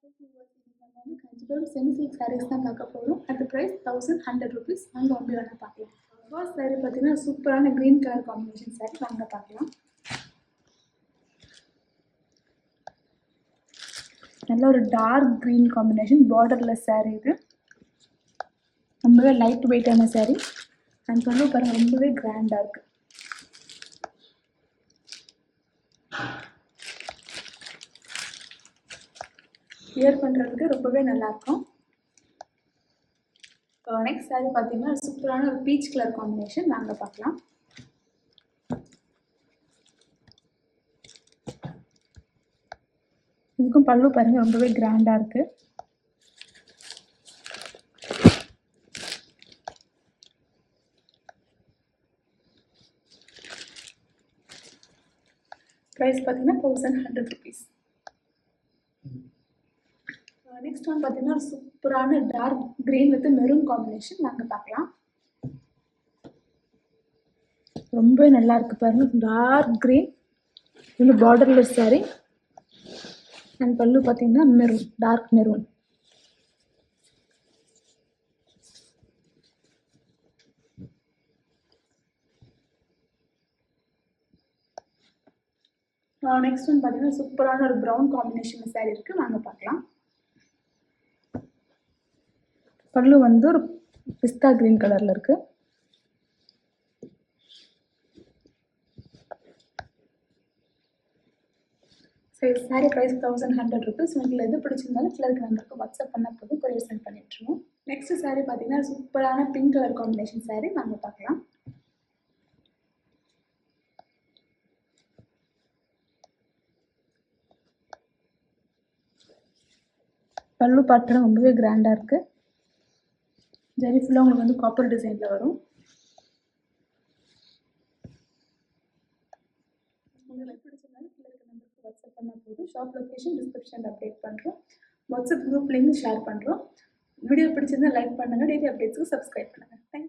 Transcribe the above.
நம்ம வந்து Kanchipuram semi silk saris தான் பார்க்க போகிறோம். அது ப்ரைஸ் 1100 ருபீஸ். வாங்க வந்து வேணால் பார்க்கலாம். ஃபர்ஸ்ட் சாரீ பார்த்தீங்கன்னா சூப்பரான க்ரீன் கலர் காம்பினேஷன் சாரீ. வாங்க பார்க்கலாம். நல்ல ஒரு dark green combination borderless sari. இது ரொம்பவே லைட் வெயிட்டான சாரீ. அண்ட் பல்லு பாருங்கள், ரொம்பவே கிராண்டாக இருக்குது. வியர் பண்ணுறதுக்கு ரொம்பவே நல்லாயிருக்கும். நெக்ஸ்ட் சாரீ பார்த்தீங்கன்னா சூப்பரான ஒரு பீச் கலர் காம்பினேஷன். வாங்க பார்க்கலாம். இதுக்கும் பல்லு பாருங்கள், ரொம்பவே கிராண்டாக இருக்குது. ப்ரைஸ் பார்த்தீங்கன்னா 1100 ருபீஸ். நெக்ஸ்ட் ஒன் பார்த்தீங்கன்னா சூப்பரான dark green with maroon combination. வாங்க பார்க்கலாம். ரொம்ப நல்லா இருக்கு பாருங்க. டார்க் கிரீன், இது பார்டர்லெஸ் சாரி. அண்ட் பல்லு பார்த்தீங்கன்னா maroon, dark maroon. Next one பார்த்தீங்கன்னா சூப்பரான ஒரு ப்ரௌன் காம்பினேஷன் சாரி இருக்கு. வாங்க பார்க்கலாம். பல்லு வந்து ஒரு பிஸ்தா கிரீன் கலர்ல இருக்கு. Sari price 1100 rupees. உங்களுக்கு எது பிடிச்சிருந்தாலும் கீழே இருக்க நம்பருக்கு வாட்ஸ்அப் பண்ணால் போதும், கொரியர் சென்ட் பண்ணிட்டுருவோம். நெக்ஸ்ட் சாரி பார்த்தீங்கன்னா சூப்பரான பிங்க் கலர் காம்பினேஷன் சாரி. வாங்க பார்க்கலாம். பல்லு பாட்டுலாம் ரொம்பவே கிராண்டாக இருக்குது. ஜரி ஃபுல்லாக உங்களுக்கு வந்து காப்பர் டிசைனில் வரும். உங்களுக்கு பிடிச்சிருந்தாலும் கீழே இருக்க நம்பருக்கு வாட்ஸ்அப் பண்ணால் போதும். ஷாப் லொக்கேஷன் டிஸ்கிரிப்ஷனில் அப்டேட் பண்ணுறோம். வாட்ஸ்அப் குரூப் லிங்க் ஷேர் பண்ணுறோம். வீடியோ பிடிச்சிருந்தா லைக் பண்ணுங்கள். டெய்லி அப்டேட்ஸுக்கு சப்ஸ்கிரைப் பண்ணுங்கள். தேங்க்யூ.